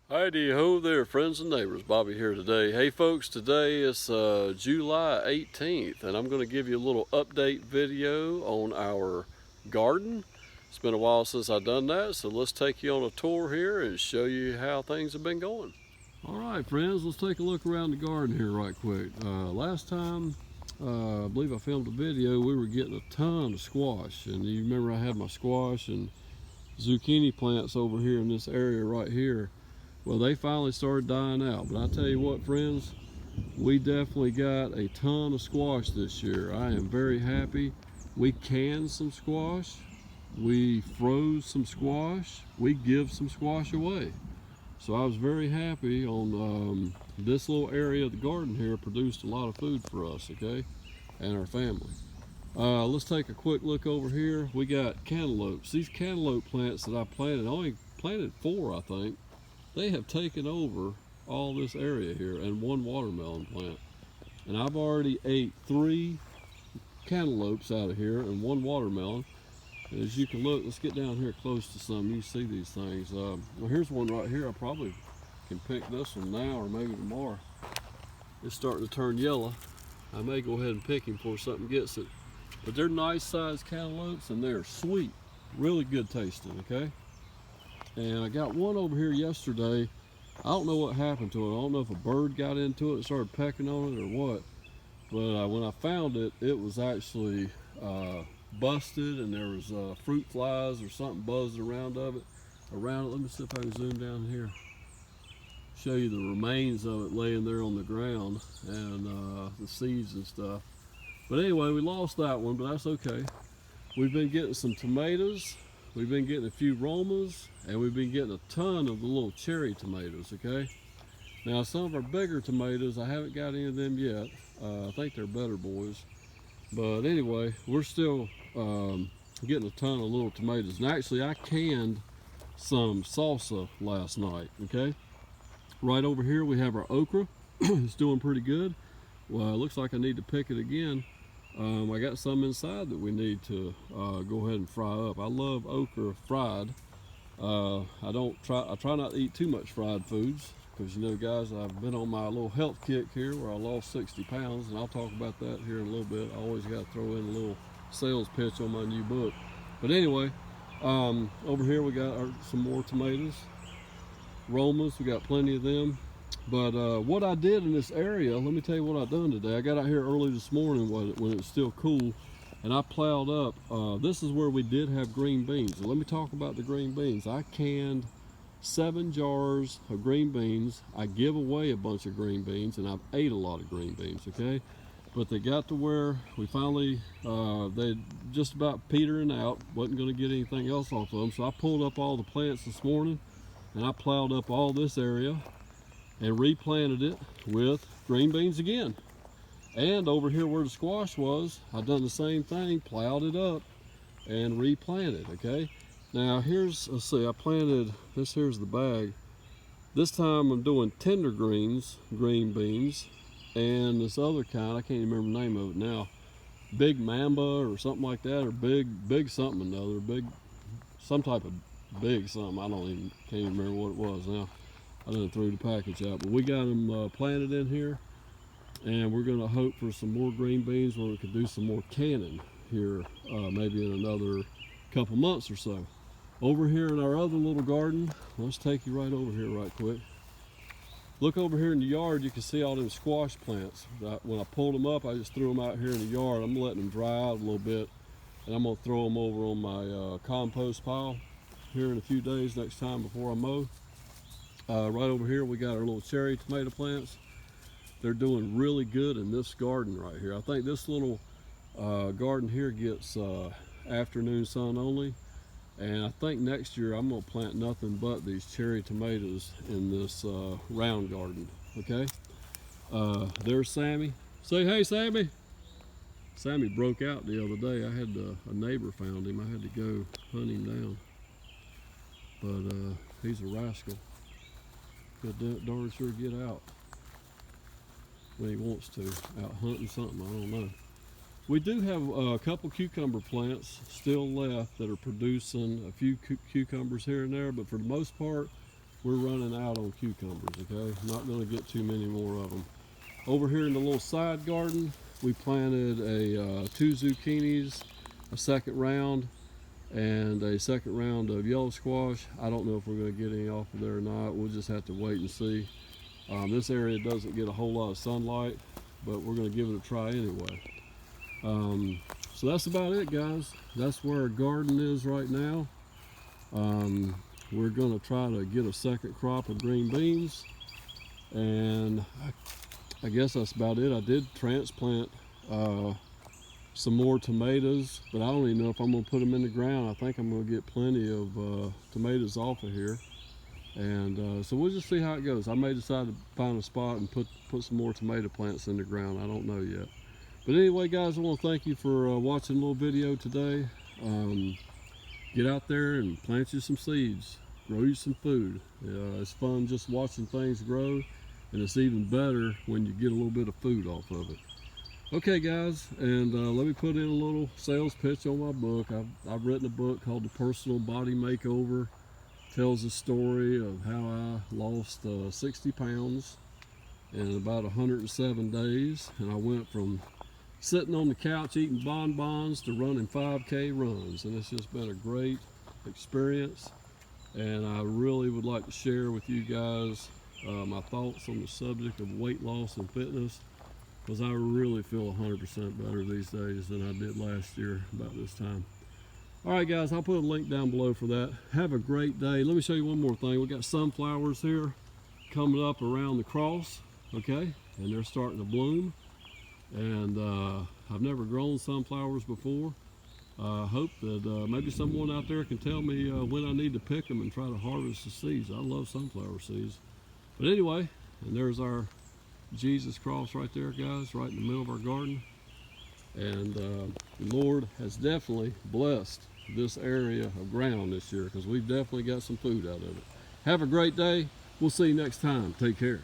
Heidi ho there, friends and neighbors. Bobby here today. Hey folks, today is July 18th and I'm going to give you a little update video on our garden. It's been a while since I've done that, so let's take you on a tour here and show you how things have been going. Alright friends, let's take a look around the garden here right quick. Last time, I believe I filmed a video, we were getting a ton of squash, and you remember I had my squash and zucchini plants over here in this area right here. Well, they finally started dying out, but I tell you what, friends, we definitely got a ton of squash this year. I am very happy. We canned some squash, we froze some squash, we give some squash away. So I was very happy on this little area of the garden here produced a lot of food for us, okay, and our family. Let's take a quick look over here. We got cantaloupes. These cantaloupe plants that I planted, I only planted 4, I think. They have taken over all this area here and 1 watermelon plant. And I've already ate 3 cantaloupes out of here and 1 watermelon. And as you can look, let's get down here close to some. You see these things. Well, here's one right here. I probably can pick this one now or maybe tomorrow. It's starting to turn yellow. I may go ahead and pick him before something gets it. But they're nice sized cantaloupes and they're sweet. Really good tasting, okay? And I got one over here yesterday. I don't know what happened to it. I don't know if a bird got into it and started pecking on it or what. But when I found it, it was actually busted, and there was fruit flies or something buzzed around it. Let me see if I can zoom down here. Show you the remains of it laying there on the ground and the seeds and stuff. But anyway, we lost that one, but that's okay. We've been getting some tomatoes. We've been getting a few Romas, and we've been getting a ton of the little cherry tomatoes, okay? Now, some of our bigger tomatoes, I haven't got any of them yet. I think they're better boys. But anyway, we're still getting a ton of little tomatoes. And actually, I canned some salsa last night, okay? Right over here, we have our okra. It's doing pretty good. Well, it looks like I need to pick it again. I got some inside that we need to go ahead and fry up. I love okra fried. I try not to eat too much fried foods because, you know, guys, I've been on my little health kick here where I lost 60 pounds, and I'll talk about that here in a little bit. I always got to throw in a little sales pitch on my new book. But anyway, over here we got some more tomatoes. Romas, we got plenty of them. But what I did in this area, let me tell you what I done today. I got out here early this morning when it was still cool, and I plowed up. This is where we did have green beans. So let me talk about the green beans. I canned 7 jars of green beans. I give away a bunch of green beans, and I've ate a lot of green beans, okay? But they got to where we finally, they just about petering out. Wasn't gonna get anything else off of them. So I pulled up all the plants this morning, and I plowed up all this area and replanted it with green beans again. And over here where the squash was, I've done the same thing, plowed it up and replanted, okay? Now here's, let's see, I planted, here's the bag. This time I'm doing tender greens, green beans, and this other kind, I can't even remember the name of it now. Big Mamba or something like that, or big something or another, some type of big something. Can't even remember what it was now. I done threw the package out, but we got them planted in here, and we're gonna hope for some more green beans where we can do some more canning here, maybe in another couple months or so. Over here in our other little garden, let's take you right over here right quick. Look over here in the yard, you can see all them squash plants. When I pulled them up, I just threw them out here in the yard. I'm letting them dry out a little bit, and I'm gonna throw them over on my compost pile here in a few days next time before I mow. Right over here we got our little cherry tomato plants. They're doing really good in this garden right here. I think this little garden here gets afternoon sun only, and I think next year I'm gonna plant nothing but these cherry tomatoes in this round garden, okay? There's Sammy. Say hey, Sammy. Sammy broke out the other day. I had a neighbor found him. I had to go hunt him down, but he's a rascal. He'll darn sure get out when he wants to, out hunting something, I don't know. We do have a couple cucumber plants still left that are producing a few cucumbers here and there, but for the most part, we're running out on cucumbers, okay? Not gonna get too many more of them. Over here in the little side garden, we planted 2 zucchinis, a second round, and a second round of yellow squash. I don't know if we're gonna get any off of there or not. We'll just have to wait and see. This area doesn't get a whole lot of sunlight, but we're gonna give it a try anyway. So that's about it, guys. That's where our garden is right now. We're gonna try to get a second crop of green beans, and I guess that's about it. I did transplant some more tomatoes, but I don't even know if I'm gonna put them in the ground. I think I'm gonna get plenty of tomatoes off of here, and so we'll just see how it goes. I may decide to find a spot and put some more tomato plants in the ground. I don't know yet. But anyway, guys, I want to thank you for watching a little video today. Get out there and plant you some seeds, grow you some food. It's fun just watching things grow, and it's even better when you get a little bit of food off of it. Okay, guys, and let me put in a little sales pitch on my book. I've written a book called The Personal Body Makeover. It tells the story of how I lost 60 pounds in about 107 days, and I went from sitting on the couch eating bonbons to running 5K runs, and it's just been a great experience. And I really would like to share with you guys my thoughts on the subject of weight loss and fitness, because I really feel 100% better these days than I did last year about this time. All right, guys, I'll put a link down below for that. Have a great day. Let me show you one more thing. We got sunflowers here coming up around the cross, okay, and they're starting to bloom. And I've never grown sunflowers before. I hope that maybe someone out there can tell me when I need to pick them and try to harvest the seeds. I love sunflower seeds. But anyway, and there's our Jesus cross right there, guys, right in the middle of our garden. And the Lord has definitely blessed this area of ground this year, because we've definitely got some food out of it. Have a great day. We'll see you next time. Take care.